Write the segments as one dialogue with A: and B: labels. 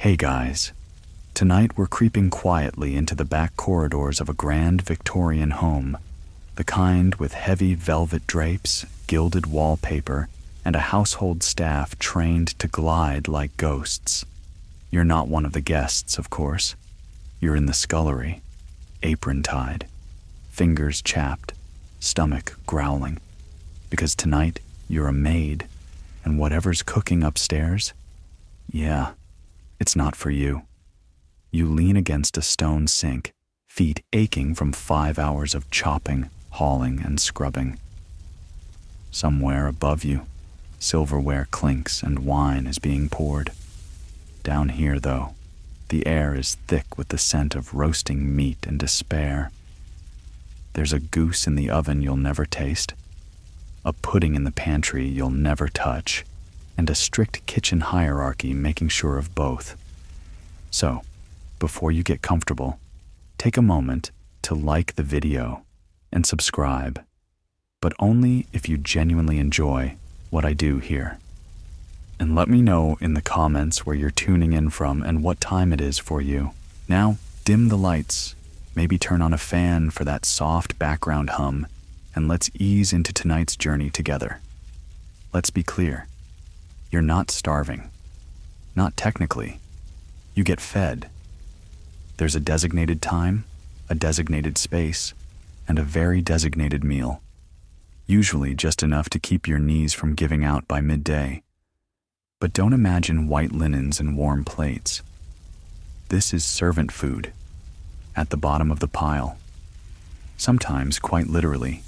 A: Hey guys, tonight we're creeping quietly into the back corridors of a grand Victorian home, the kind with heavy velvet drapes, gilded wallpaper, and a household staff trained to glide like ghosts. You're not one of the guests, of course. You're in the scullery, apron tied, fingers chapped, stomach growling, because tonight you're a maid, and whatever's cooking upstairs, yeah, it's not for you. You lean against a stone sink, feet aching from 5 hours of chopping, hauling, and scrubbing. Somewhere above you, silverware clinks and wine is being poured. Down here, though, the air is thick with the scent of roasting meat and despair. There's a goose in the oven you'll never taste, a pudding in the pantry you'll never touch, and a strict kitchen hierarchy making sure of both. So, before you get comfortable, take a moment to like the video and subscribe, but only if you genuinely enjoy what I do here. And let me know in the comments where you're tuning in from and what time it is for you. Now, dim the lights, maybe turn on a fan for that soft background hum, and let's ease into tonight's journey together. Let's be clear. You're not starving. Not technically. You get fed. There's a designated time, a designated space, and a very designated meal. Usually just enough to keep your knees from giving out by midday. But don't imagine white linens and warm plates. This is servant food, at the bottom of the pile. Sometimes quite literally.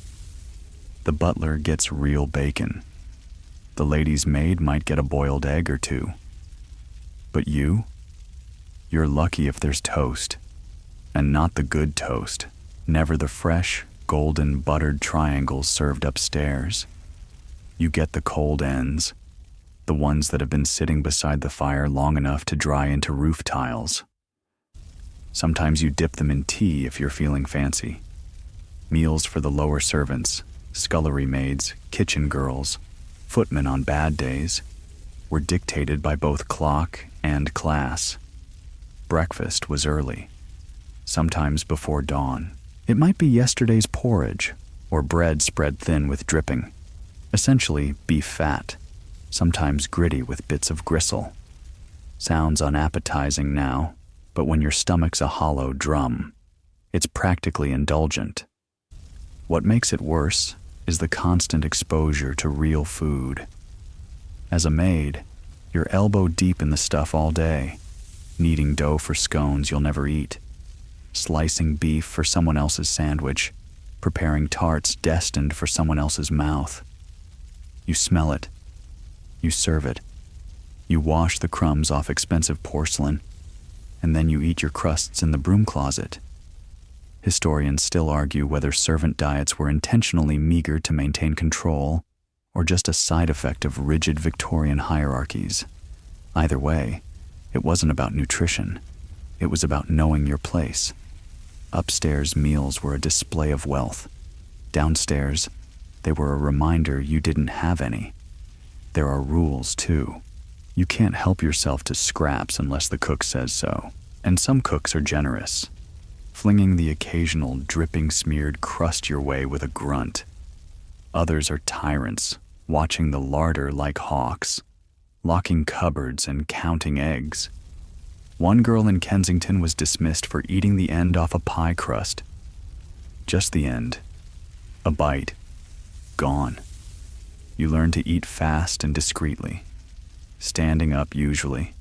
A: The butler gets real bacon. The lady's maid might get a boiled egg or two. But you're lucky if there's toast, and not the good toast, never the fresh, golden buttered triangles served upstairs. You get the cold ends, the ones that have been sitting beside the fire long enough to dry into roof tiles. Sometimes you dip them in tea if you're feeling fancy. Meals for the lower servants, scullery maids, kitchen girls, footmen on bad days, were dictated by both clock and class. Breakfast was early, sometimes before dawn. It might be yesterday's porridge, or bread spread thin with dripping, essentially beef fat, sometimes gritty with bits of gristle. Sounds unappetizing now, but when your stomach's a hollow drum, it's practically indulgent. What makes it worse is the constant exposure to real food. As a maid, you're elbow deep in the stuff all day, kneading dough for scones you'll never eat, slicing beef for someone else's sandwich, preparing tarts destined for someone else's mouth. You smell it. You serve it. You wash the crumbs off expensive porcelain, and then you eat your crusts in the broom closet. Historians still argue whether servant diets were intentionally meager to maintain control or just a side effect of rigid Victorian hierarchies. Either way, it wasn't about nutrition. It was about knowing your place. Upstairs meals were a display of wealth. Downstairs, they were a reminder you didn't have any. There are rules, too. You can't help yourself to scraps unless the cook says so. And some cooks are generous, flinging the occasional dripping smeared crust your way with a grunt. Others are tyrants, watching the larder like hawks, locking cupboards and counting eggs. One girl in Kensington was dismissed for eating the end off a pie crust. Just the end. A bite. Gone. You learn to eat fast and discreetly, standing up usually,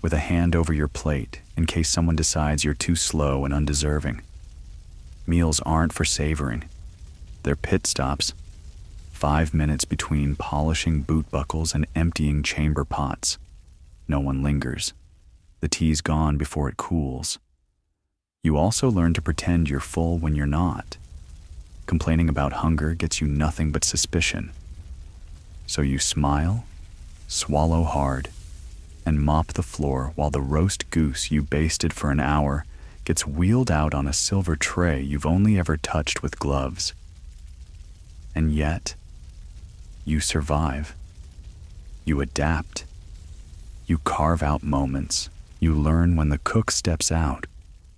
A: with a hand over your plate in case someone decides you're too slow and undeserving. Meals aren't for savoring. They're pit stops. 5 minutes between polishing boot buckles and emptying chamber pots. No one lingers. The tea's gone before it cools. You also learn to pretend you're full when you're not. Complaining about hunger gets you nothing but suspicion. So you smile, swallow hard, and mop the floor while the roast goose you basted for an hour gets wheeled out on a silver tray you've only ever touched with gloves. And yet, you survive. You adapt. You carve out moments, You learn when the cook steps out,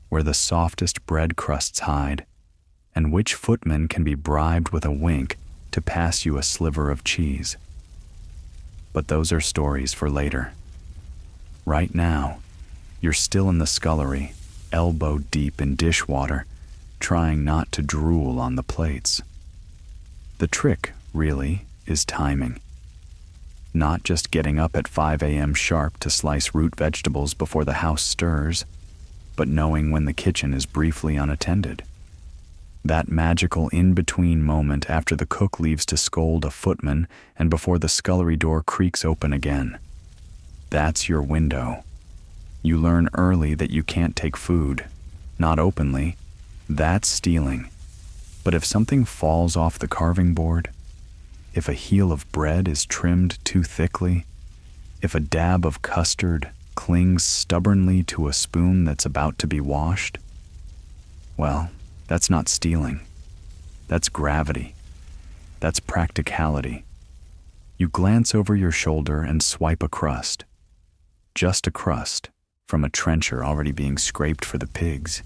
A: where the softest bread crusts hide, and which footman can be bribed with a wink to pass you a sliver of cheese. But those are stories for later. Right now, you're still in the scullery, elbow deep in dishwater, trying not to drool on the plates. The trick, really, is timing. Not just getting up at 5 a.m. sharp to slice root vegetables before the house stirs, but knowing when the kitchen is briefly unattended. That magical in-between moment after the cook leaves to scold a footman and before the scullery door creaks open again. That's your window. You learn early that you can't take food, not openly. That's stealing. But if something falls off the carving board, if a heel of bread is trimmed too thickly, if a dab of custard clings stubbornly to a spoon that's about to be washed, well, that's not stealing. That's gravity. That's practicality. You glance over your shoulder and swipe a crust. Just a crust from a trencher already being scraped for the pigs.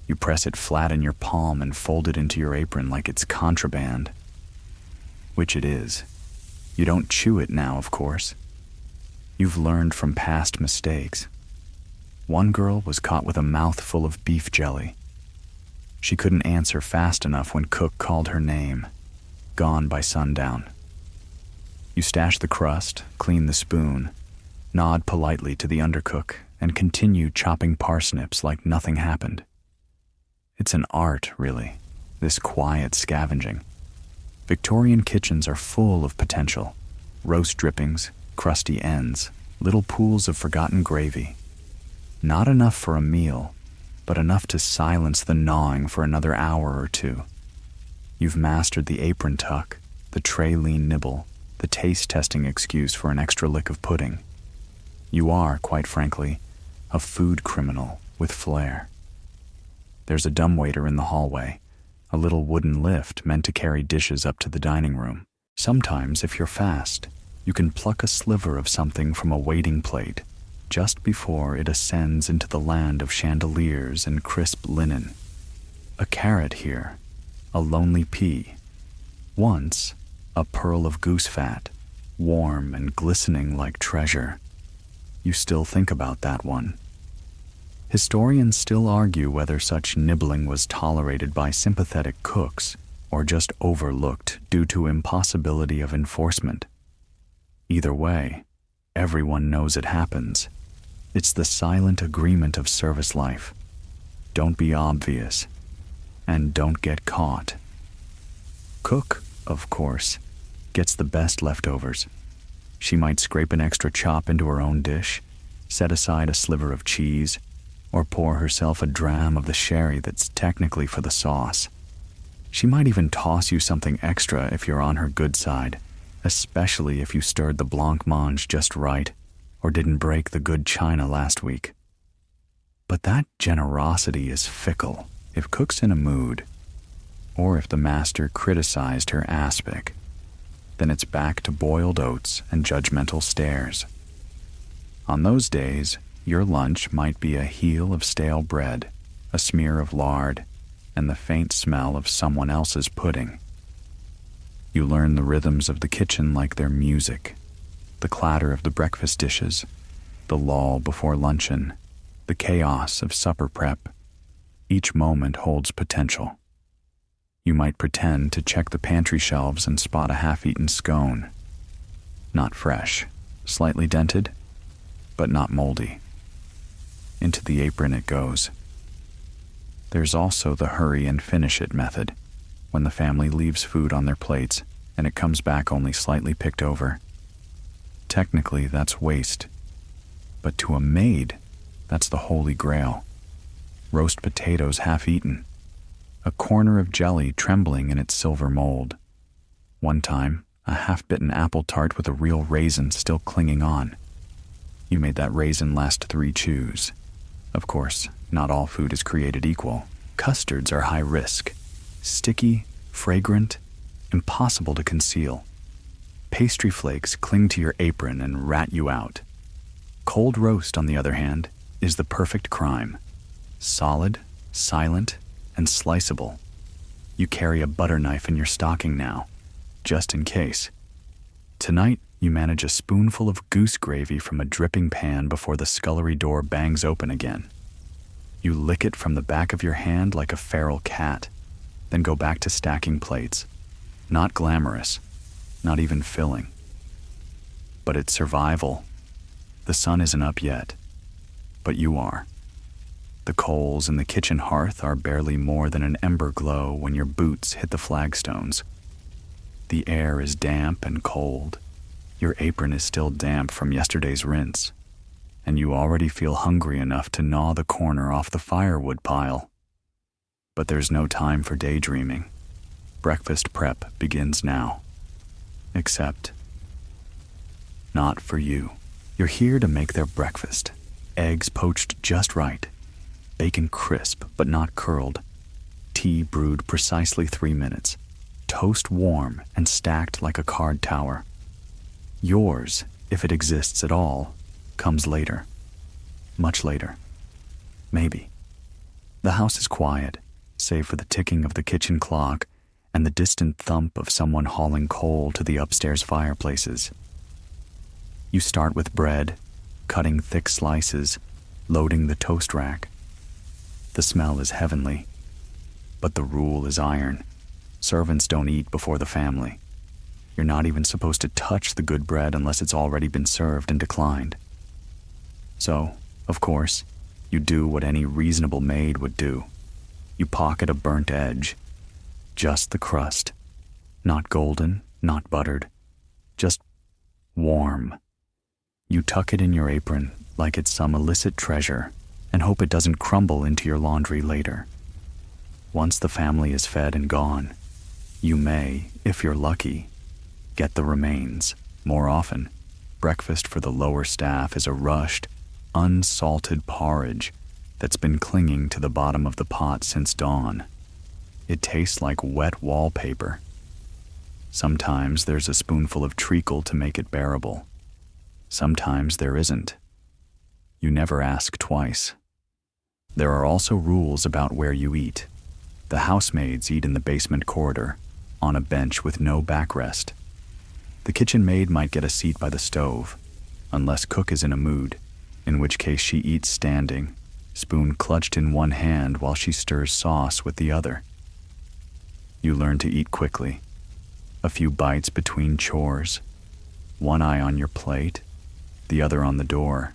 A: You press it flat in your palm and fold it into your apron like it's contraband. Which it is. You don't chew it now, of course. You've learned from past mistakes. One girl was caught with a mouthful of beef jelly. She couldn't answer fast enough when cook called her name. Gone by sundown. You stash the crust, clean the spoon, nod politely to the undercook, and continue chopping parsnips like nothing happened. It's an art, really, this quiet scavenging. Victorian kitchens are full of potential. Roast drippings, crusty ends, little pools of forgotten gravy. Not enough for a meal, but enough to silence the gnawing for another hour or two. You've mastered the apron tuck, the tray lean nibble, the taste-testing excuse for an extra lick of pudding. You are, quite frankly, a food criminal with flair. There's a dumbwaiter in the hallway, a little wooden lift meant to carry dishes up to the dining room. Sometimes, if you're fast, you can pluck a sliver of something from a waiting plate just before it ascends into the land of chandeliers and crisp linen. A carrot here, a lonely pea. Once, a pearl of goose fat, warm and glistening like treasure. You still think about that one. Historians still argue whether such nibbling was tolerated by sympathetic cooks or just overlooked due to impossibility of enforcement. Either way, everyone knows it happens. It's the silent agreement of service life. Don't be obvious, and don't get caught. Cook, of course, gets the best leftovers. She might scrape an extra chop into her own dish, set aside a sliver of cheese, or pour herself a dram of the sherry that's technically for the sauce. She might even toss you something extra if you're on her good side, especially if you stirred the blancmange just right or didn't break the good china last week. But that generosity is fickle if cook's in a mood, or if the master criticized her aspic. Then it's back to boiled oats and judgmental stares. On those days, your lunch might be a heel of stale bread, a smear of lard, and the faint smell of someone else's pudding. You learn the rhythms of the kitchen like they're music, the clatter of the breakfast dishes, the lull before luncheon, the chaos of supper prep. Each moment holds potential. You might pretend to check the pantry shelves and spot a half-eaten scone. Not fresh, slightly dented, but not moldy. Into the apron it goes. There's also the hurry and finish it method, when the family leaves food on their plates and it comes back only slightly picked over. Technically, that's waste. But to a maid, that's the holy grail. Roast potatoes half-eaten. A corner of jelly trembling in its silver mold. One time, a half-bitten apple tart with a real raisin still clinging on. You made that raisin last 3 chews. Of course, not all food is created equal. Custards are high risk. Sticky, fragrant, impossible to conceal. Pastry flakes cling to your apron and rat you out. cold roast, on the other hand, is the perfect crime. Solid, silent, and sliceable. You carry a butter knife in your stocking now, just in case. Tonight, you manage a spoonful of goose gravy from a dripping pan before the scullery door bangs open again. You lick it from the back of your hand like a feral cat, then go back to stacking plates. Not glamorous, not even filling. But it's survival. The sun isn't up yet, but you are. The coals in the kitchen hearth are barely more than an ember glow when your boots hit the flagstones. The air is damp and cold. Your apron is still damp from yesterday's rinse, and you already feel hungry enough to gnaw the corner off the firewood pile. But there's no time for daydreaming. Breakfast prep begins now. Except, not for you. You're here to make their breakfast. Eggs poached just right. Bacon crisp but not curled. Tea brewed precisely 3 minutes. Toast warm and stacked like a card tower. Yours, if it exists at all, comes later. Much later. Maybe. The house is quiet, save for the ticking of the kitchen clock and the distant thump of someone hauling coal to the upstairs fireplaces. You start with bread, cutting thick slices, loading the toast rack. The smell is heavenly, but the rule is iron. Servants don't eat before the family. You're not even supposed to touch the good bread unless it's already been served and declined. So, of course, you do what any reasonable maid would do. You pocket a burnt edge. Just the crust. Not golden, not buttered. Just warm. You tuck it in your apron like it's some illicit treasure and hope it doesn't crumble into your laundry later. Once the family is fed and gone, you may, if you're lucky, get the remains. More often, breakfast for the lower staff is a rushed, unsalted porridge that's been clinging to the bottom of the pot since dawn. It tastes like wet wallpaper. Sometimes there's a spoonful of treacle to make it bearable. Sometimes there isn't. You never ask twice. There are also rules about where you eat. The housemaids eat in the basement corridor, on a bench with no backrest. The kitchen maid might get a seat by the stove, unless cook is in a mood, in which case she eats standing, spoon clutched in one hand while she stirs sauce with the other. You learn to eat quickly, a few bites between chores, one eye on your plate, the other on the door.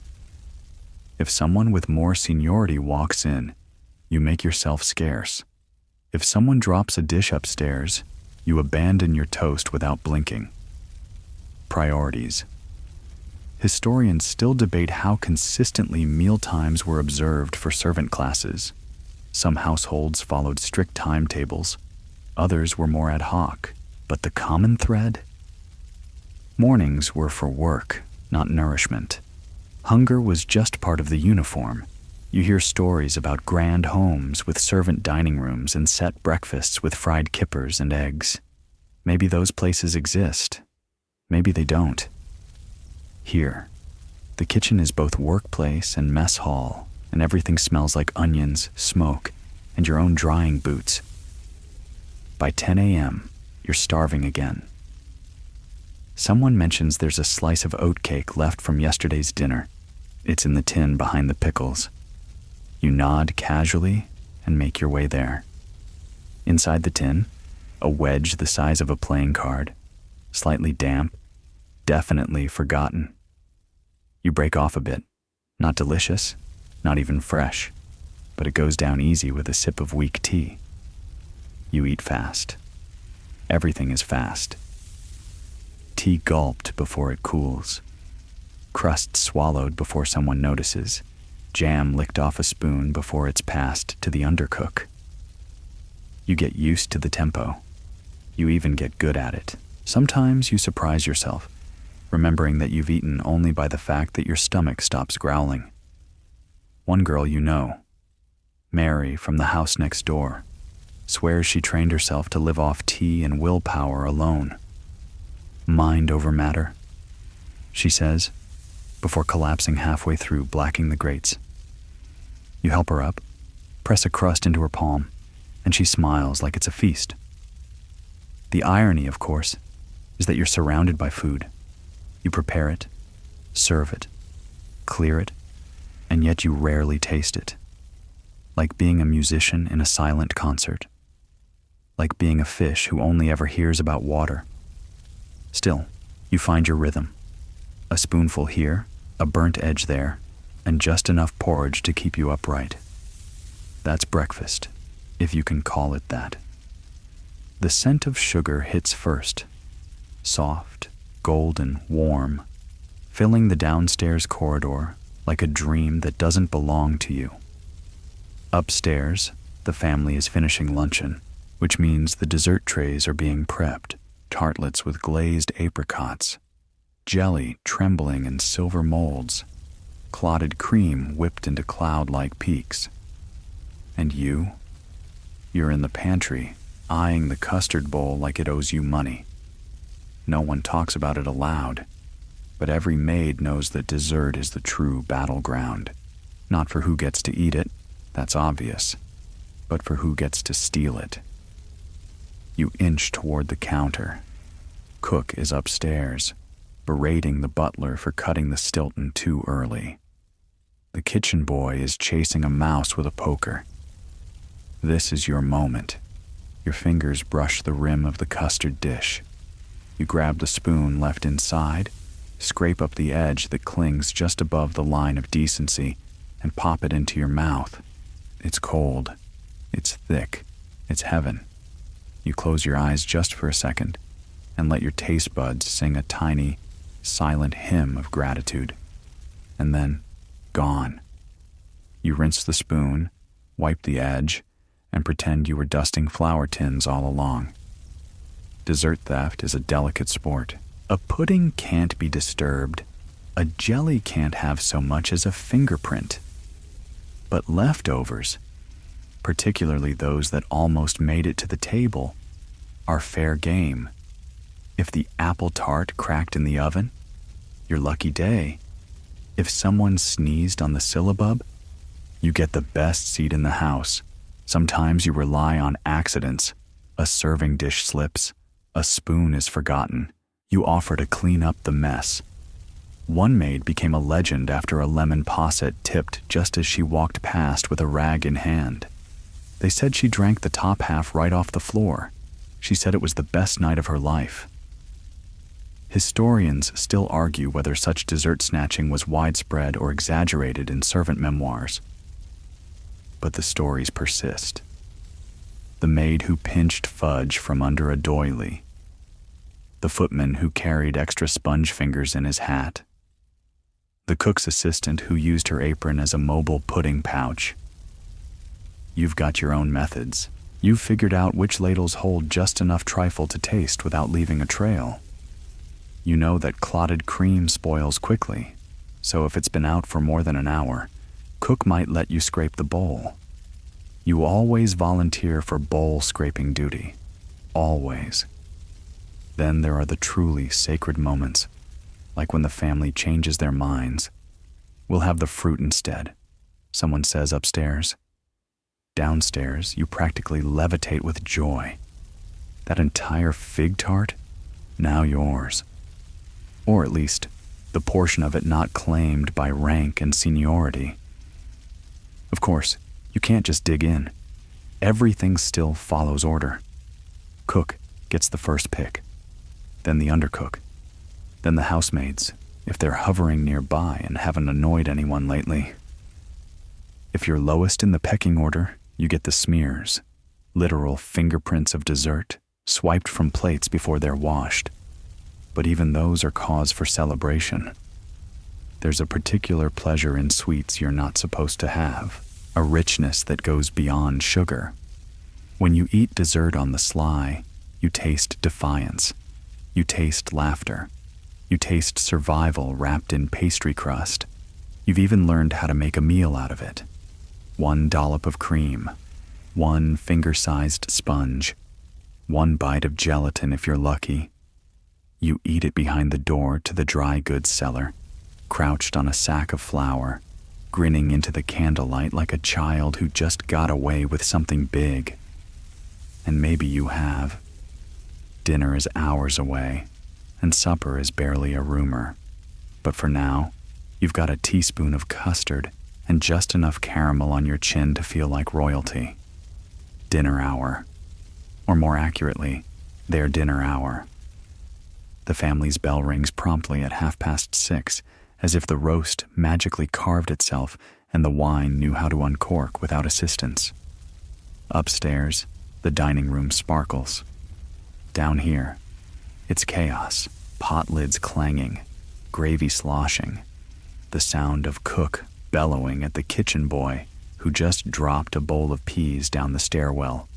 A: If someone with more seniority walks in, you make yourself scarce. If someone drops a dish upstairs, you abandon your toast without blinking. Priorities. Historians still debate how consistently mealtimes were observed for servant classes. Some households followed strict timetables, others were more ad hoc, but the common thread? Mornings were for work, not nourishment. Hunger was just part of the uniform. You hear stories about grand homes with servant dining rooms and set breakfasts with fried kippers and eggs. Maybe those places exist. Maybe they don't. Here, the kitchen is both workplace and mess hall, and everything smells like onions, smoke, and your own drying boots. By 10 a.m., you're starving again. Someone mentions there's a slice of oatcake left from yesterday's dinner. It's in the tin behind the pickles. You nod casually and make your way there. Inside the tin, a wedge the size of a playing card, slightly damp, definitely forgotten. You break off a bit. Not delicious, not even fresh, but it goes down easy with a sip of weak tea. You eat fast. Everything is fast. Tea gulped before it cools. Crust swallowed before someone notices. Jam licked off a spoon before it's passed to the undercook. You get used to the tempo. You even get good at it. Sometimes you surprise yourself, remembering that you've eaten only by the fact that your stomach stops growling. One girl you know, Mary from the house next door, swears she trained herself to live off tea and willpower alone. Mind over matter, she says. before collapsing halfway through, blacking the grates. You help her up, press a crust into her palm, and she smiles like it's a feast. The irony, of course, is that you're surrounded by food. You prepare it, serve it, clear it, and yet you rarely taste it. Like being a musician in a silent concert. Like being a fish who only ever hears about water. Still, you find your rhythm. A spoonful here, a burnt edge there, and just enough porridge to keep you upright. That's breakfast, if you can call it that. The scent of sugar hits first, soft, golden, warm, filling the downstairs corridor like a dream that doesn't belong to you. Upstairs, the family is finishing luncheon, which means the dessert trays are being prepped, tartlets with glazed apricots, jelly trembling in silver molds, clotted cream whipped into cloud-like peaks. And you're in the pantry, eyeing the custard bowl like it owes you money. No one talks about it aloud, but every maid knows that dessert is the true battleground. Not for who gets to eat it, that's obvious, but for who gets to steal it. You inch toward the counter. Cook is upstairs, berating the butler for cutting the Stilton too early. The kitchen boy is chasing a mouse with a poker. This is your moment. Your fingers brush the rim of the custard dish. You grab the spoon left inside, scrape up the edge that clings just above the line of decency, and pop it into your mouth. It's cold. It's thick. It's heaven. You close your eyes just for a second and let your taste buds sing a tiny, silent hymn of gratitude. And then, gone. You rinse the spoon, wipe the edge, and pretend you were dusting flour tins all along. Dessert theft is a delicate sport. A pudding can't be disturbed. A jelly can't have so much as a fingerprint. But leftovers, particularly those that almost made it to the table, are fair game. If the apple tart cracked in the oven, your lucky day. If someone sneezed on the syllabub, you get the best seat in the house. Sometimes you rely on accidents. A serving dish slips. A spoon is forgotten. You offer to clean up the mess. One maid became a legend after a lemon posset tipped just as she walked past with a rag in hand. They said she drank the top half right off the floor. She said it was the best night of her life. Historians still argue whether such dessert snatching was widespread or exaggerated in servant memoirs. But the stories persist. The maid who pinched fudge from under a doily. The footman who carried extra sponge fingers in his hat. The cook's assistant who used her apron as a mobile pudding pouch. You've got your own methods. You've figured out which ladles hold just enough trifle to taste without leaving a trail. You know that clotted cream spoils quickly, so if it's been out for more than an hour, cook might let you scrape the bowl. You always volunteer for bowl scraping duty. Always. Then there are the truly sacred moments, like when the family changes their minds. We'll have the fruit instead, someone says upstairs. Downstairs, you practically levitate with joy. That entire fig tart, now yours. Or at least, the portion of it not claimed by rank and seniority. Of course, you can't just dig in. Everything still follows order. Cook gets the first pick, then the undercook, then the housemaids, if they're hovering nearby and haven't annoyed anyone lately. If you're lowest in the pecking order, you get the smears, literal fingerprints of dessert, swiped from plates before they're washed. But even those are cause for celebration. There's a particular pleasure in sweets you're not supposed to have, a richness that goes beyond sugar. When you eat dessert on the sly, you taste defiance. You taste laughter. You taste survival wrapped in pastry crust. You've even learned how to make a meal out of it. One dollop of cream, one finger-sized sponge, one bite of gelatin if you're lucky. You eat it behind the door to the dry goods cellar. crouched on a sack of flour, grinning into the candlelight like a child who just got away with something big. And maybe you have. Dinner is hours away, and supper is barely a rumor. But for now, you've got a teaspoon of custard and just enough caramel on your chin to feel like royalty. Dinner hour. Or more accurately, their dinner hour. The family's bell rings promptly at 6:30, as if the roast magically carved itself and the wine knew how to uncork without assistance. Upstairs, the dining room sparkles. Down here, it's chaos, pot lids clanging, gravy sloshing, the sound of cook bellowing at the kitchen boy who just dropped a bowl of peas down the stairwell.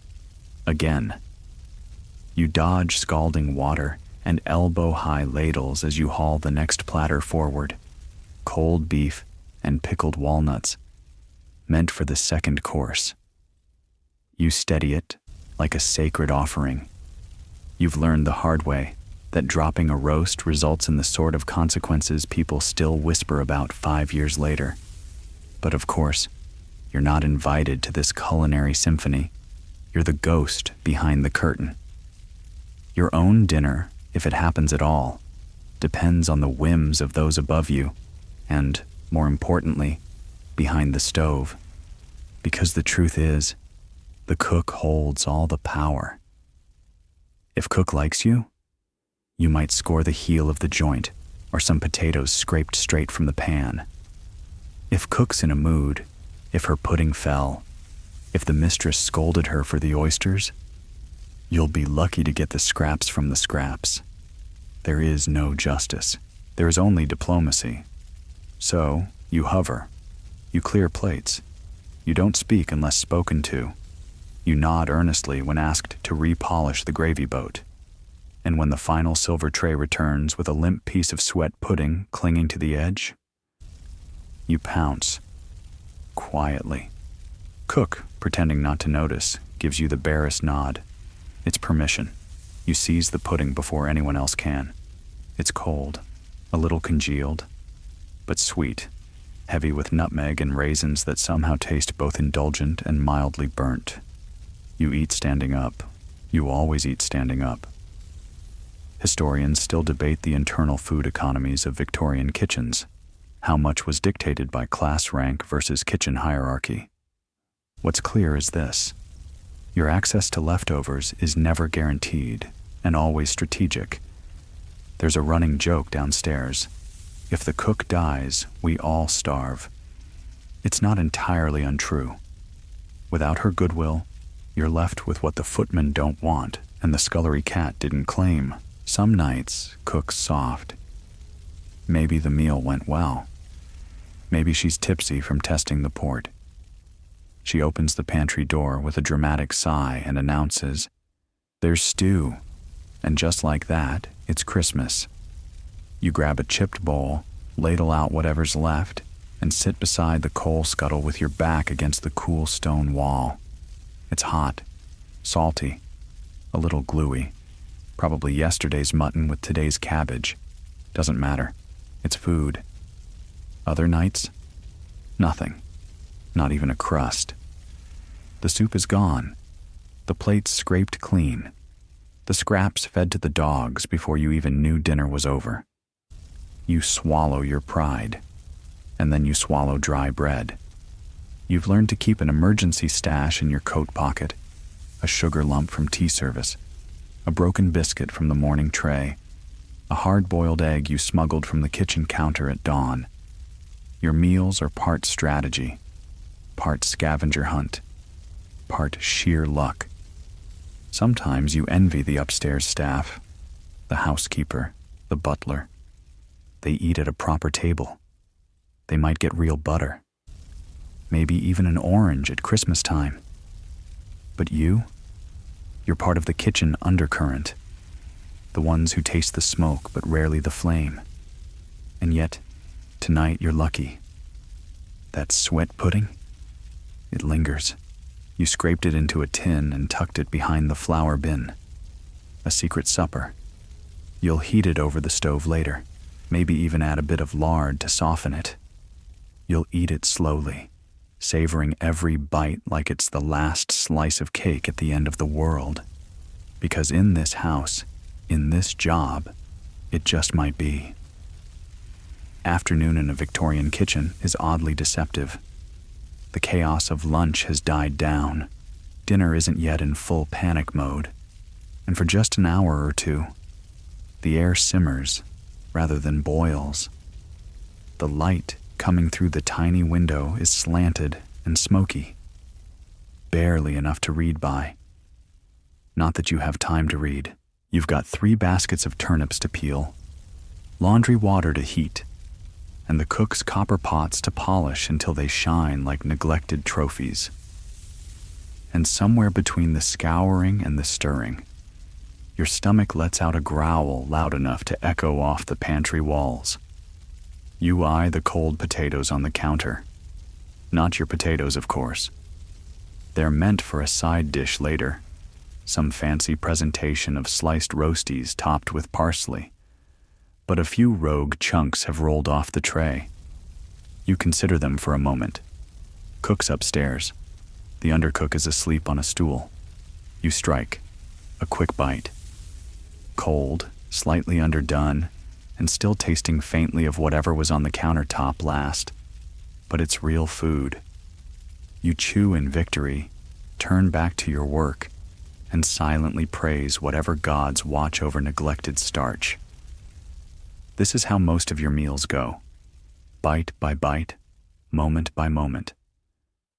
A: Again. You dodge scalding water and elbow-high ladles as you haul the next platter forward. Cold beef and pickled walnuts, meant for the second course. You steady it like a sacred offering. You've learned the hard way that dropping a roast results in the sort of consequences people still whisper about 5 years later. But of course, you're not invited to this culinary symphony. You're the ghost behind the curtain. Your own dinner, if it happens at all, depends on the whims of those above you, and, more importantly, behind the stove. Because the truth is, the cook holds all the power. If cook likes you, you might score the heel of the joint or some potatoes scraped straight from the pan. If cook's in a mood, if her pudding fell, if the mistress scolded her for the oysters, you'll be lucky to get the scraps from the scraps. There is no justice. There is only diplomacy. So, you hover. You clear plates. You don't speak unless spoken to. You nod earnestly when asked to repolish the gravy boat. And when the final silver tray returns with a limp piece of sweat pudding clinging to the edge, you pounce. Quietly. Cook, pretending not to notice, gives you the barest nod. It's permission. You seize the pudding before anyone else can. It's cold, a little congealed, but sweet, heavy with nutmeg and raisins that somehow taste both indulgent and mildly burnt. You eat standing up. You always eat standing up. Historians still debate the internal food economies of Victorian kitchens. How much was dictated by class rank versus kitchen hierarchy? What's clear is this. Your access to leftovers is never guaranteed and always strategic. There's a running joke downstairs. If the cook dies, we all starve. It's not entirely untrue. Without her goodwill, you're left with what the footmen don't want and the scullery cat didn't claim. Some nights, cook's soft. Maybe the meal went well. Maybe she's tipsy from testing the port. She opens the pantry door with a dramatic sigh and announces, "There's stew." And just like that, it's Christmas. You grab a chipped bowl, ladle out whatever's left, and sit beside the coal scuttle with your back against the cool stone wall. It's hot, salty, a little gluey. Probably yesterday's mutton with today's cabbage. Doesn't matter. It's food. Other nights? Nothing. Not even a crust. The soup is gone. The plates scraped clean. The scraps fed to the dogs before you even knew dinner was over. You swallow your pride, and then you swallow dry bread. You've learned to keep an emergency stash in your coat pocket, a sugar lump from tea service, a broken biscuit from the morning tray, a hard-boiled egg you smuggled from the kitchen counter at dawn. Your meals are part strategy, part scavenger hunt, part sheer luck. Sometimes you envy the upstairs staff, the housekeeper, the butler. They eat at a proper table. They might get real butter, maybe even an orange at Christmas time. But you're part of the kitchen undercurrent, the ones who taste the smoke but rarely the flame. And yet, tonight you're lucky. That sweat pudding? It lingers. You scraped it into a tin and tucked it behind the flour bin. A secret supper. You'll heat it over the stove later. Maybe even add a bit of lard to soften it. You'll eat it slowly, savoring every bite like it's the last slice of cake at the end of the world. Because in this house, in this job, it just might be. Afternoon in a Victorian kitchen is oddly deceptive. The chaos of lunch has died down. Dinner isn't yet in full panic mode. And for just an hour or two, the air simmers rather than boils. The light coming through the tiny window is slanted and smoky, barely enough to read by. Not that you have time to read. You've got 3 baskets of turnips to peel, laundry water to heat, and the cook's copper pots to polish until they shine like neglected trophies. And somewhere between the scouring and the stirring, your stomach lets out a growl loud enough to echo off the pantry walls. You eye the cold potatoes on the counter. Not your potatoes, of course. They're meant for a side dish later, some fancy presentation of sliced roasties topped with parsley. But a few rogue chunks have rolled off the tray. You consider them for a moment. Cook's upstairs. The undercook is asleep on a stool. You strike. A quick bite. Cold, slightly underdone, and still tasting faintly of whatever was on the countertop last. But it's real food. You chew in victory, turn back to your work, and silently praise whatever gods watch over neglected starch. This is how most of your meals go. Bite by bite, moment by moment.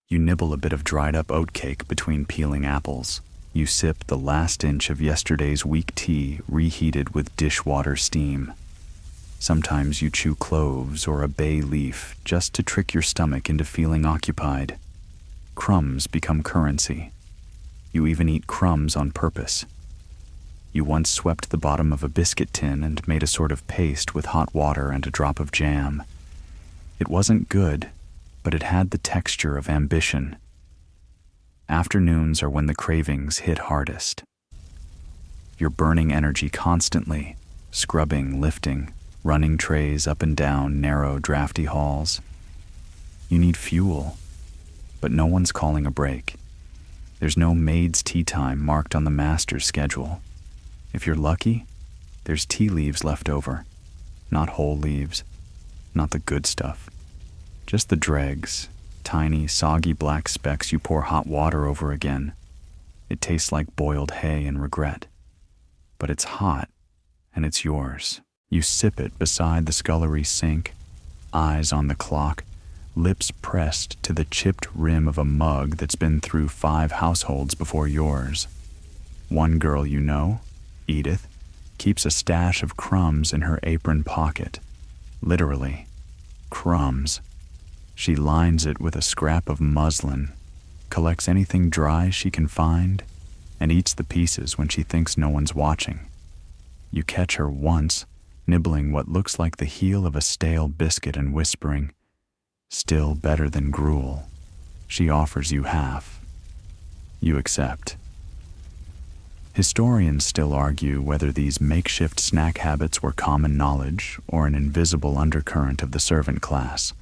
A: You nibble a bit of dried up oatcake between peeling apples. You sip the last inch of yesterday's weak tea reheated with dishwater steam. Sometimes you chew cloves or a bay leaf just to trick your stomach into feeling occupied. Crumbs become currency. You even eat crumbs on purpose. You once swept the bottom of a biscuit tin and made a sort of paste with hot water and a drop of jam. It wasn't good, but it had the texture of ambition. Afternoons are when the cravings hit hardest. You're burning energy constantly, scrubbing, lifting, running trays up and down narrow, drafty halls. You need fuel, but no one's calling a break. There's no maid's tea time marked on the master's schedule. If you're lucky, there's tea leaves left over. Not whole leaves, not the good stuff. Just the dregs, tiny, soggy black specks you pour hot water over again. It tastes like boiled hay and regret. But it's hot, and it's yours. You sip it beside the scullery sink, eyes on the clock, lips pressed to the chipped rim of a mug that's been through 5 households before yours. One girl you know, Edith, keeps a stash of crumbs in her apron pocket. Literally, crumbs. She lines it with a scrap of muslin, collects anything dry she can find, and eats the pieces when she thinks no one's watching. You catch her once, nibbling what looks like the heel of a stale biscuit and whispering, "Still better than gruel." She offers you half. You accept. Historians still argue whether these makeshift snack habits were common knowledge or an invisible undercurrent of the servant class,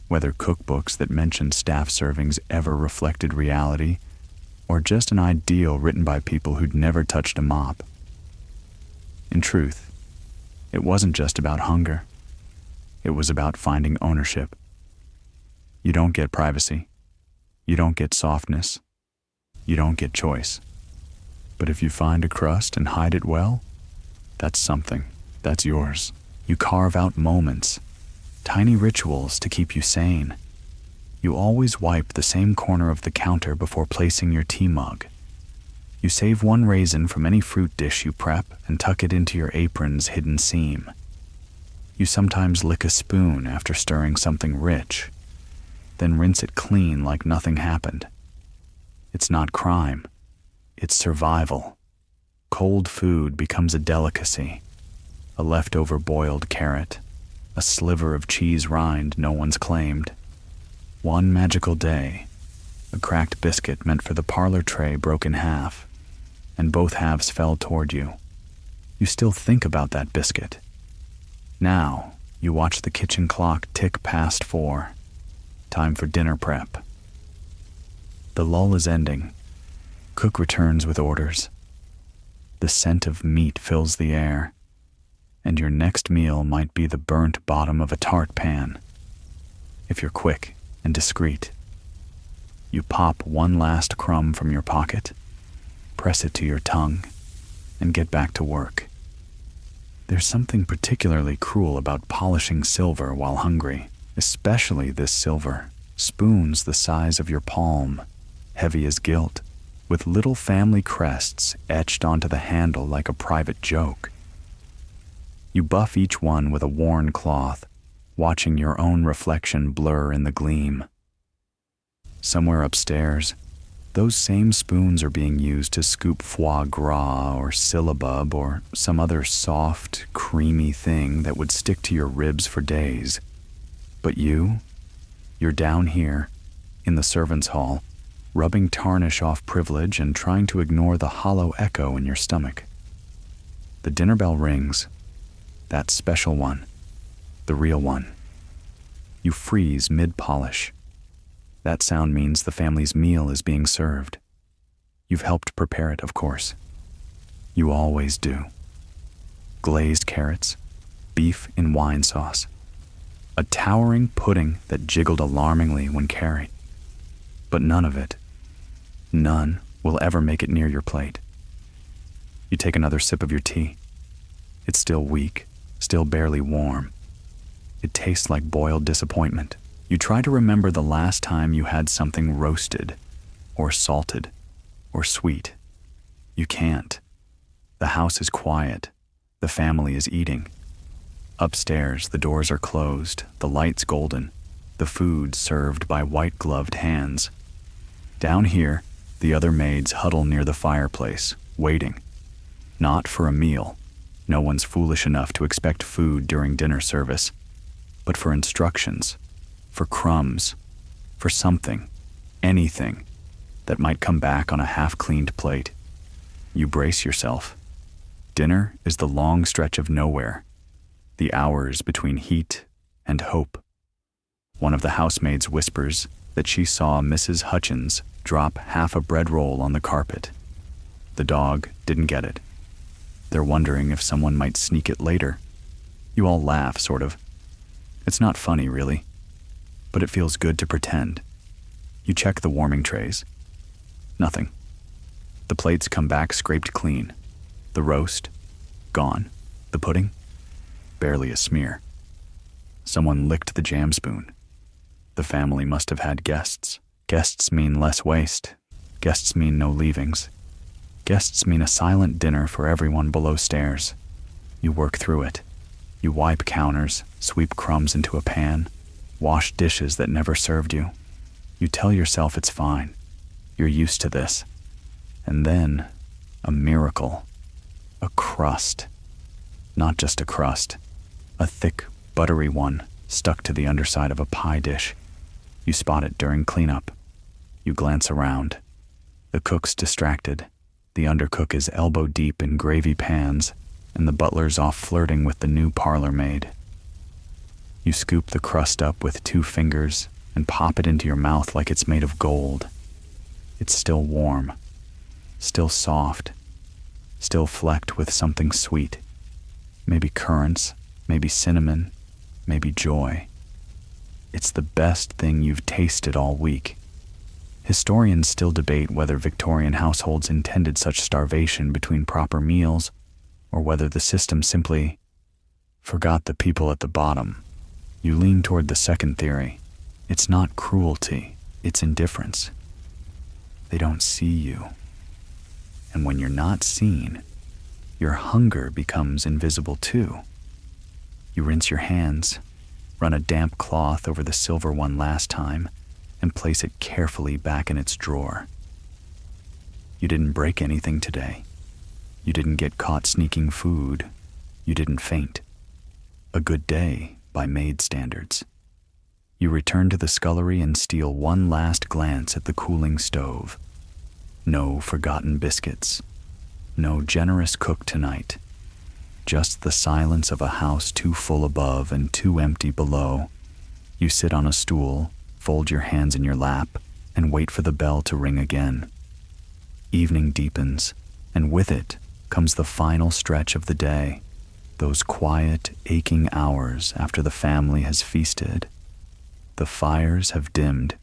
A: whether cookbooks that mentioned staff servings ever reflected reality, or just an ideal written by people who'd never touched a mop. In truth, it wasn't just about hunger. It was about finding ownership. You don't get privacy. You don't get softness. You don't get choice. But if you find a crust and hide it well, that's something. That's yours. You carve out moments, tiny rituals to keep you sane. You always wipe the same corner of the counter before placing your tea mug. You save one raisin from any fruit dish you prep and tuck it into your apron's hidden seam. You sometimes lick a spoon after stirring something rich, then rinse it clean like nothing happened. It's not crime. It's survival. Cold food becomes a delicacy. A leftover boiled carrot, a sliver of cheese rind no one's claimed. One magical day, a cracked biscuit meant for the parlor tray broke in half, and both halves fell toward you. You still think about that biscuit. Now, You watch the kitchen clock tick past 4. Time for dinner prep. The lull is ending. Cook returns with orders. The scent of meat fills the air, and your next meal might be the burnt bottom of a tart pan. If you're quick and discreet, you pop one last crumb from your pocket, press it to your tongue, and get back to work. There's something particularly cruel about polishing silver while hungry, especially this silver, spoons the size of your palm, heavy as gilt, with little family crests etched onto the handle like a private joke. You buff each one with a worn cloth, watching your own reflection blur in the gleam. Somewhere upstairs, those same spoons are being used to scoop foie gras or syllabub or some other soft, creamy thing that would stick to your ribs for days. But you're down here, in the servants' hall, rubbing tarnish off privilege and trying to ignore the hollow echo in your stomach. The dinner bell rings. That special one. The real one. You freeze mid-polish. That sound means the family's meal is being served. You've helped prepare it, of course. You always do. Glazed carrots, beef in wine sauce, a towering pudding that jiggled alarmingly when carried. But none of it, none will ever make it near your plate. You take another sip of your tea. It's still weak, still barely warm. It tastes like boiled disappointment. You try to remember the last time you had something roasted, or salted, or sweet. You can't. The house is quiet. The family is eating. Upstairs, the doors are closed, the lights golden, the food served by white-gloved hands. Down here, the other maids huddle near the fireplace, waiting. Not for a meal. No one's foolish enough to expect food during dinner service, but for instructions. For crumbs, for something, anything, that might come back on a half-cleaned plate. You brace yourself. Dinner is the long stretch of nowhere, the hours between heat and hope. One of the housemaids whispers that she saw Mrs. Hutchins drop half a bread roll on the carpet. The dog didn't get it. They're wondering if someone might sneak it later. You all laugh, sort of. It's not funny, really. But it feels good to pretend. You check the warming trays. Nothing. The plates come back scraped clean. The roast, gone. The pudding, barely a smear. Someone licked the jam spoon. The family must have had guests. Guests mean less waste. Guests mean no leavings. Guests mean a silent dinner for everyone below stairs. You work through it. You wipe counters, sweep crumbs into a pan, wash dishes that never served you. You tell yourself it's fine. You're used to this. And then, a miracle. A crust. Not just a crust. A thick, buttery one stuck to the underside of a pie dish. You spot it during cleanup. You glance around. The cook's distracted. The undercook is elbow deep in gravy pans, and the butler's off flirting with the new parlor maid. You scoop the crust up with 2 fingers and pop it into your mouth like it's made of gold. It's still warm, still soft, still flecked with something sweet. Maybe currants, maybe cinnamon, maybe joy. It's the best thing you've tasted all week. Historians still debate whether Victorian households intended such starvation between proper meals, or whether the system simply forgot the people at the bottom. You lean toward the second theory. It's not cruelty, it's indifference. They don't see you. And when you're not seen, your hunger becomes invisible too. You rinse your hands, run a damp cloth over the silver one last time, and place it carefully back in its drawer. You didn't break anything today. You didn't get caught sneaking food. You didn't faint. A good day by maid standards. You return to the scullery and steal one last glance at the cooling stove. No forgotten biscuits. No generous cook tonight. just the silence of a house too full above and too empty below. You sit on a stool, fold your hands in your lap, and wait for the bell to ring again. Evening deepens, and with it comes the final stretch of the day, those quiet, aching hours after the family has feasted. The fires have dimmed,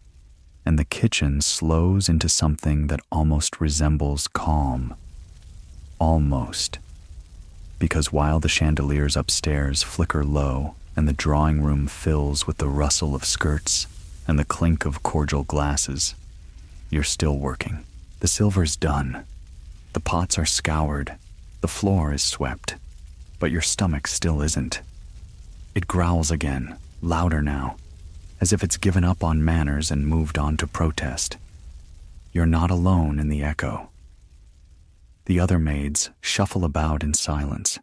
A: and the kitchen slows into something that almost resembles calm. Almost. Because while the chandeliers upstairs flicker low and the drawing room fills with the rustle of skirts and the clink of cordial glasses, you're still working. The silver's done. The pots are scoured. The floor is swept. But your stomach still isn't. It growls again, louder now, as if it's given up on manners and moved on to protest. You're not alone in the echo. The other maids shuffle about in silence,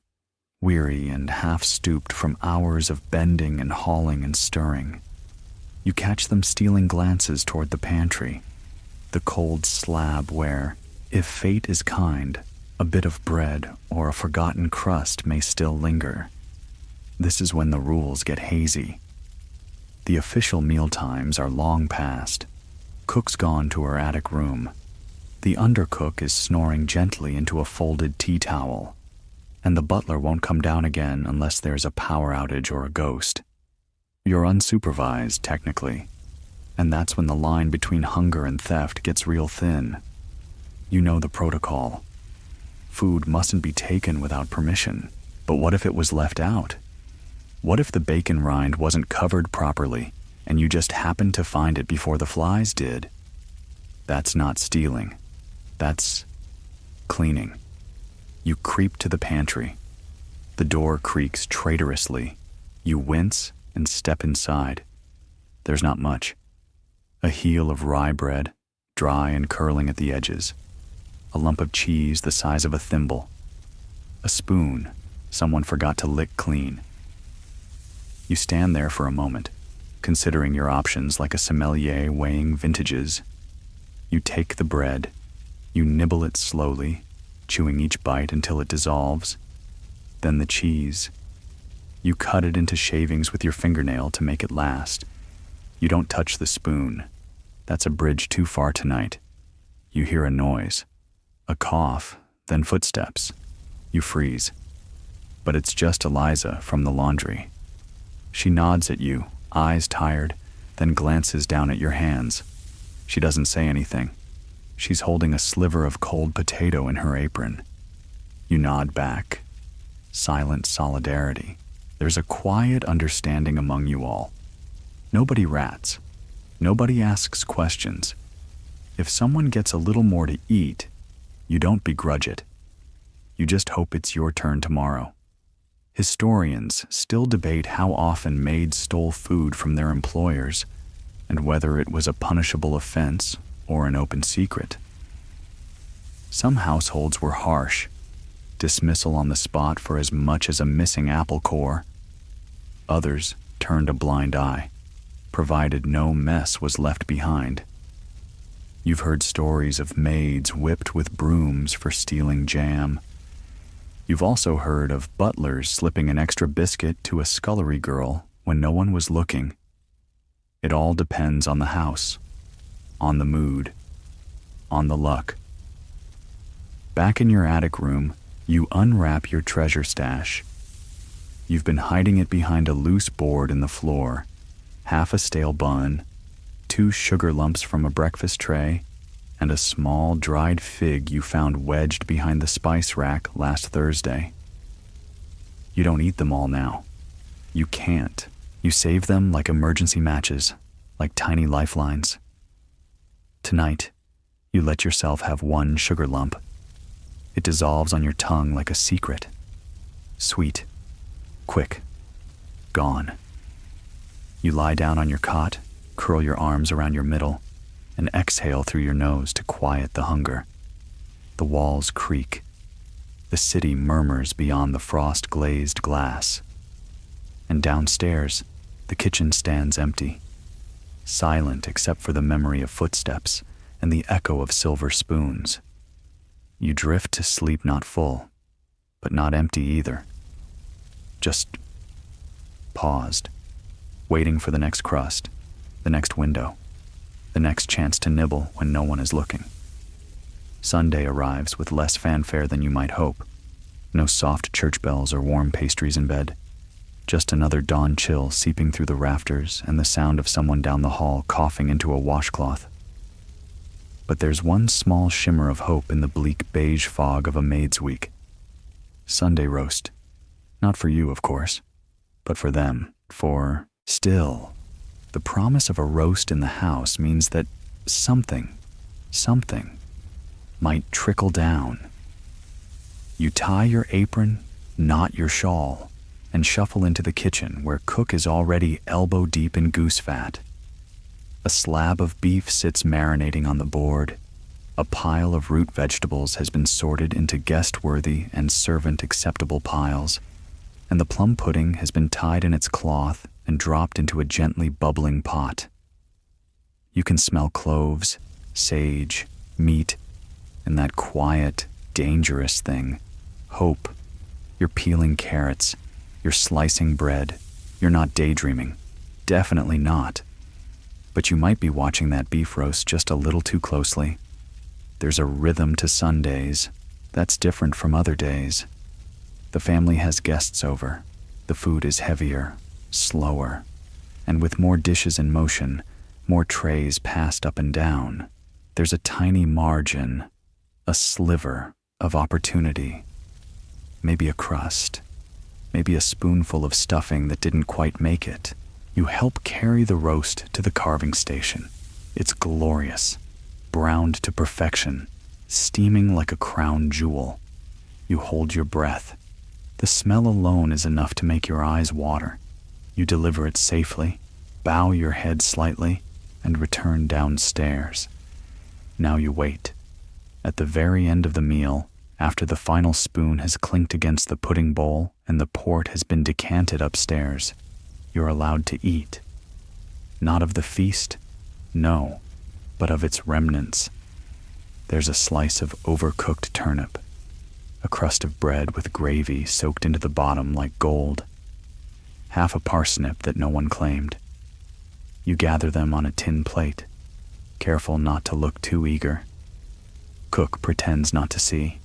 A: weary and half-stooped from hours of bending and hauling and stirring. You catch them stealing glances toward the pantry, the cold slab where, if fate is kind, a bit of bread or a forgotten crust may still linger. This is when the rules get hazy. The official meal times are long past. Cook's gone to her attic room. The undercook is snoring gently into a folded tea towel, and the butler won't come down again unless there's a power outage or a ghost. You're unsupervised, technically, and that's when the line between hunger and theft gets real thin. You know the protocol. Food mustn't be taken without permission, but what if it was left out? What if the bacon rind wasn't covered properly, and you just happened to find it before the flies did? That's not stealing. That's cleaning. You creep to the pantry. The door creaks traitorously. You wince and step inside. There's not much. A heel of rye bread, dry and curling at the edges. A lump of cheese the size of a thimble. A spoon someone forgot to lick clean. You stand there for a moment, considering your options like a sommelier weighing vintages. You take the bread. You nibble it slowly, chewing each bite until it dissolves. Then the cheese. You cut it into shavings with your fingernail to make it last. You don't touch the spoon. That's a bridge too far tonight. You hear a noise. A cough, then footsteps. You freeze. But it's just Eliza from the laundry. She nods at you, eyes tired, then glances down at your hands. She doesn't say anything. She's holding a sliver of cold potato in her apron. You nod back. Silent solidarity. There's a quiet understanding among you all. Nobody rats. Nobody asks questions. If someone gets a little more to eat, you don't begrudge it. You just hope it's your turn tomorrow. Historians still debate how often maids stole food from their employers and whether it was a punishable offense or an open secret. Some households were harsh, dismissal on the spot for as much as a missing apple core. Others turned a blind eye, provided no mess was left behind. You've heard stories of maids whipped with brooms for stealing jam. You've also heard of butlers slipping an extra biscuit to a scullery girl when no one was looking. It all depends on the house, on the mood, on the luck. Back in your attic room, you unwrap your treasure stash. You've been hiding it behind a loose board in the floor, half a stale bun, 2 sugar lumps from a breakfast tray, and a small dried fig you found wedged behind the spice rack last Thursday. You don't eat them all now. You can't. You save them like emergency matches, like tiny lifelines. Tonight, you let yourself have 1 sugar lump. It dissolves on your tongue like a secret. Sweet. Quick. Gone. You lie down on your cot, curl your arms around your middle, and exhale through your nose to quiet the hunger. The walls creak. The city murmurs beyond the frost-glazed glass. And downstairs, the kitchen stands empty, silent except for the memory of footsteps and the echo of silver spoons. You drift to sleep not full, but not empty either. Just paused, waiting for the next crust, the next window, the next chance to nibble when no one is looking. Sunday arrives with less fanfare than you might hope. No soft church bells or warm pastries in bed. Just another dawn chill seeping through the rafters and the sound of someone down the hall coughing into a washcloth. But there's one small shimmer of hope in the bleak beige fog of a maid's week. Sunday roast. Not for you, of course, but for them. For still, the promise of a roast in the house means that something might trickle down. You tie your apron, knot your shawl, and shuffle into the kitchen where cook is already elbow deep in goose fat. A slab of beef sits marinating on the board. A pile of root vegetables has been sorted into guest-worthy and servant-acceptable piles, and the plum pudding has been tied in its cloth and dropped into a gently bubbling pot. You can smell cloves, sage, meat, and that quiet, dangerous thing, hope. You're peeling carrots, you're slicing bread, you're not daydreaming. Definitely not. But you might be watching that beef roast just a little too closely. There's a rhythm to Sundays that's different from other days. The family has guests over. The food is heavier, slower, and with more dishes in motion, more trays passed up and down. There's a tiny margin, a sliver of opportunity. Maybe a crust, maybe a spoonful of stuffing that didn't quite make it. You help carry the roast to the carving station. It's glorious, browned to perfection, steaming like a crown jewel. You hold your breath. The smell alone is enough to make your eyes water. You deliver it safely, bow your head slightly, and return downstairs. Now you wait. At the very end of the meal, after the final spoon has clinked against the pudding bowl and the port has been decanted upstairs, you're allowed to eat. Not of the feast, no, but of its remnants. There's a slice of overcooked turnip, a crust of bread with gravy soaked into the bottom like gold, half a parsnip that no one claimed. You gather them on a tin plate, careful not to look too eager. Cook pretends not to see.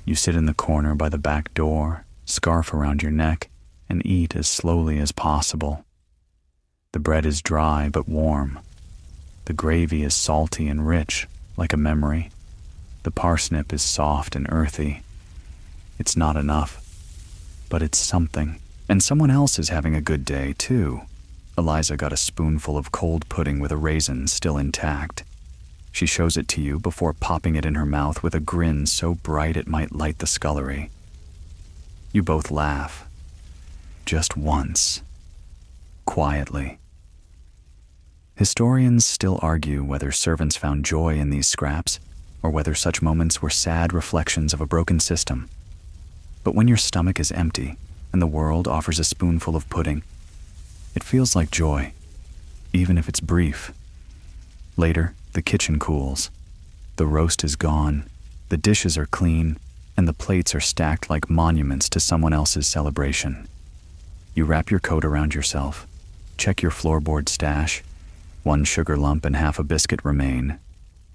A: You sit in the corner by the back door, scarf around your neck, and eat as slowly as possible. The bread is dry but warm. The gravy is salty and rich, like a memory. The parsnip is soft and earthy. It's not enough, but it's something. And someone else is having a good day, too. Eliza got a spoonful of cold pudding with a raisin still intact. She shows it to you before popping it in her mouth with a grin so bright it might light the scullery. You both laugh. Just once. Quietly. Historians still argue whether servants found joy in these scraps, or whether such moments were sad reflections of a broken system. But when your stomach is empty, and the world offers a spoonful of pudding, it feels like joy, even if it's brief. Later, the kitchen cools. The roast is gone, the dishes are clean, and the plates are stacked like monuments to someone else's celebration. You wrap your coat around yourself, check your floorboard stash, one sugar lump and half a biscuit remain,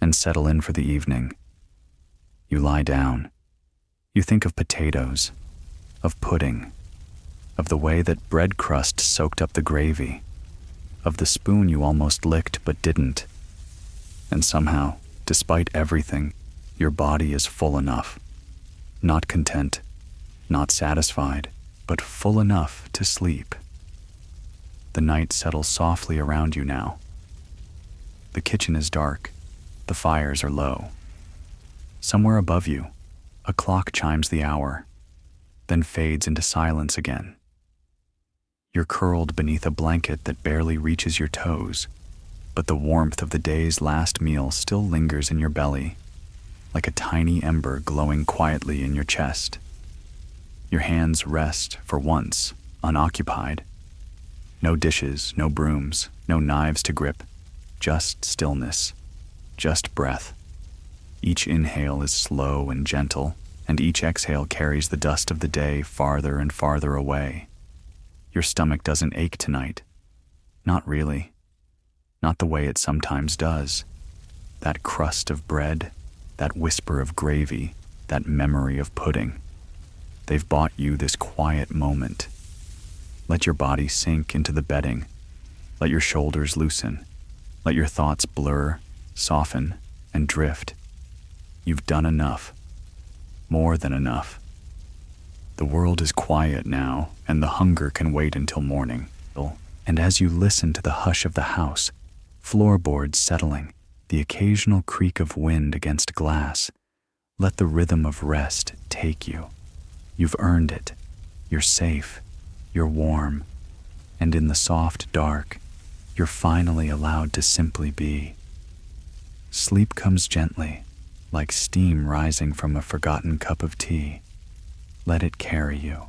A: and settle in for the evening. You lie down. You think of potatoes, of pudding, of the way that bread crust soaked up the gravy, of the spoon you almost licked but didn't. And somehow, despite everything, your body is full enough. Not content, not satisfied, but full enough to sleep. The night settles softly around you now. The kitchen is dark. The fires are low. Somewhere above you, a clock chimes the hour, then fades into silence again. You're curled beneath a blanket that barely reaches your toes, but the warmth of the day's last meal still lingers in your belly, like a tiny ember glowing quietly in your chest. Your hands rest, for once, unoccupied. No dishes, no brooms, no knives to grip, just stillness, just breath. Each inhale is slow and gentle, and each exhale carries the dust of the day farther and farther away. Your stomach doesn't ache tonight. Not really. Not the way it sometimes does. That crust of bread, that whisper of gravy, that memory of pudding. They've bought you this quiet moment. Let your body sink into the bedding. Let your shoulders loosen. Let your thoughts blur, soften, and drift. You've done enough. More than enough. The world is quiet now, and the hunger can wait until morning. And as you listen to the hush of the house, floorboards settling, the occasional creak of wind against glass, let the rhythm of rest take you. You've earned it. You're safe. You're warm. And in the soft dark, you're finally allowed to simply be. Sleep comes gently, like steam rising from a forgotten cup of tea. Let it carry you.